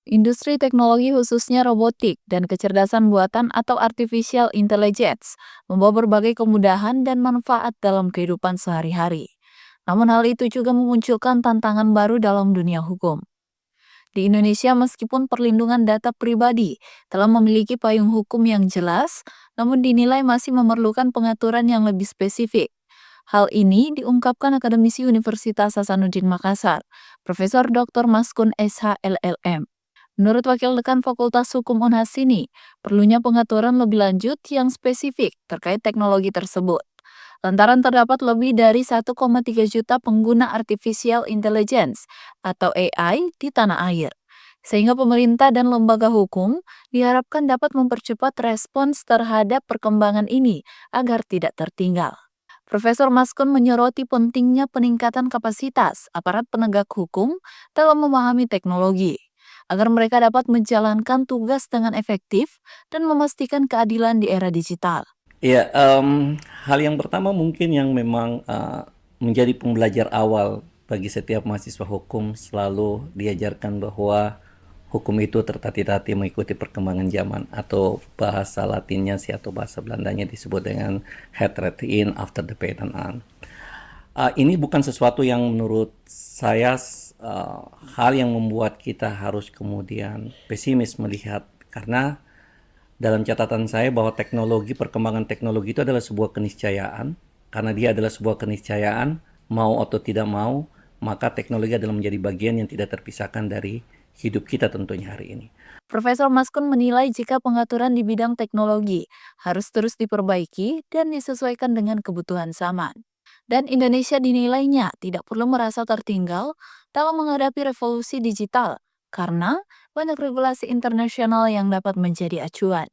Industri teknologi khususnya robotik dan kecerdasan buatan atau artificial intelligence membawa berbagai kemudahan dan manfaat dalam kehidupan sehari-hari. Namun hal itu juga memunculkan tantangan baru dalam dunia hukum. Di Indonesia, meskipun perlindungan data pribadi telah memiliki payung hukum yang jelas, namun dinilai masih memerlukan pengaturan yang lebih spesifik. Hal ini diungkapkan akademisi Universitas Hasanuddin Makassar, Profesor Dr. Maskun SH LLM. Menurut Wakil Dekan Fakultas Hukum Unhas ini, perlunya pengaturan lebih lanjut yang spesifik terkait teknologi tersebut. Lantaran terdapat lebih dari 1,3 juta pengguna artificial intelligence atau AI di tanah air. Sehingga pemerintah dan lembaga hukum diharapkan dapat mempercepat respons terhadap perkembangan ini agar tidak tertinggal. Profesor Maskun menyoroti pentingnya peningkatan kapasitas aparat penegak hukum dalam memahami teknologi, agar mereka dapat menjalankan tugas dengan efektif dan memastikan keadilan di era digital. Ya, hal yang pertama mungkin yang memang menjadi pembelajar awal bagi setiap mahasiswa hukum selalu diajarkan bahwa hukum itu tertati-tati mengikuti perkembangan zaman atau bahasa Latinnya sih atau bahasa Belandanya disebut dengan het recht in after the patent aan. Ini bukan sesuatu yang menurut saya hal yang membuat kita harus kemudian pesimis melihat karena dalam catatan saya bahwa perkembangan teknologi itu adalah sebuah keniscayaan. Karena dia adalah sebuah keniscayaan, mau atau tidak mau, maka teknologi adalah menjadi bagian yang tidak terpisahkan dari hidup kita tentunya hari ini. Profesor Maskun menilai jika pengaturan di bidang teknologi harus terus diperbaiki dan disesuaikan dengan kebutuhan zaman. Dan Indonesia dinilainya tidak perlu merasa tertinggal dalam menghadapi revolusi digital karena banyak regulasi internasional yang dapat menjadi acuan.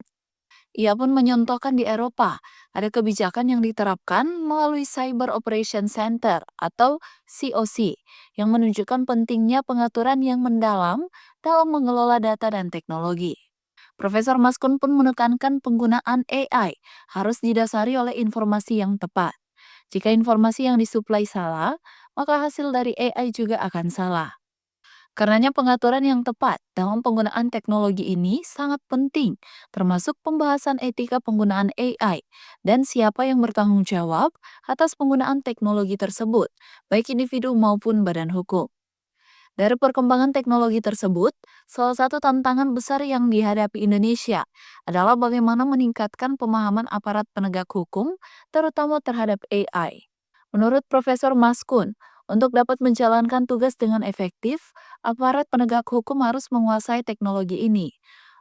Ia pun menyontohkan di Eropa, ada kebijakan yang diterapkan melalui Cyber Operation Center atau COC yang menunjukkan pentingnya pengaturan yang mendalam dalam mengelola data dan teknologi. Profesor Maskun pun menekankan penggunaan AI harus didasari oleh informasi yang tepat. Jika informasi yang disuplai salah, maka hasil dari AI juga akan salah. Karenanya pengaturan yang tepat dalam penggunaan teknologi ini sangat penting, termasuk pembahasan etika penggunaan AI dan siapa yang bertanggung jawab atas penggunaan teknologi tersebut, baik individu maupun badan hukum. Dari perkembangan teknologi tersebut, salah satu tantangan besar yang dihadapi Indonesia adalah bagaimana meningkatkan pemahaman aparat penegak hukum, terutama terhadap AI. Menurut Profesor Maskun, untuk dapat menjalankan tugas dengan efektif, aparat penegak hukum harus menguasai teknologi ini.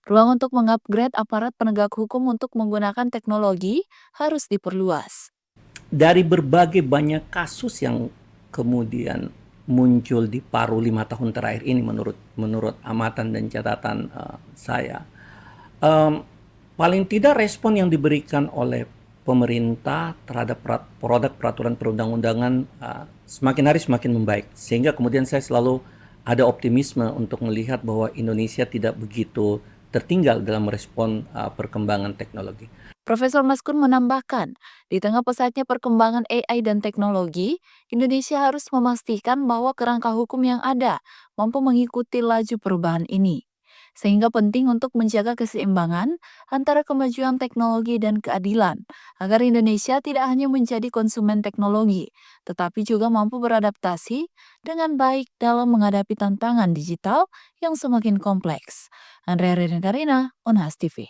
Ruang untuk mengupgrade aparat penegak hukum untuk menggunakan teknologi harus diperluas. Dari berbagai banyak kasus yang kemudian muncul di paruh 5 tahun terakhir ini menurut amatan dan catatan saya, um, paling tidak respon yang diberikan oleh pemerintah terhadap produk peraturan perundang-undangan semakin hari semakin membaik. Sehingga kemudian saya selalu ada optimisme untuk melihat bahwa Indonesia tidak begitu tertinggal dalam respon perkembangan teknologi. Profesor Maskun menambahkan, di tengah pesatnya perkembangan AI dan teknologi, Indonesia harus memastikan bahwa kerangka hukum yang ada mampu mengikuti laju perubahan ini. Sehingga penting untuk menjaga keseimbangan antara kemajuan teknologi dan keadilan, agar Indonesia tidak hanya menjadi konsumen teknologi, tetapi juga mampu beradaptasi dengan baik dalam menghadapi tantangan digital yang semakin kompleks. Andrea Karina, Unhas TV.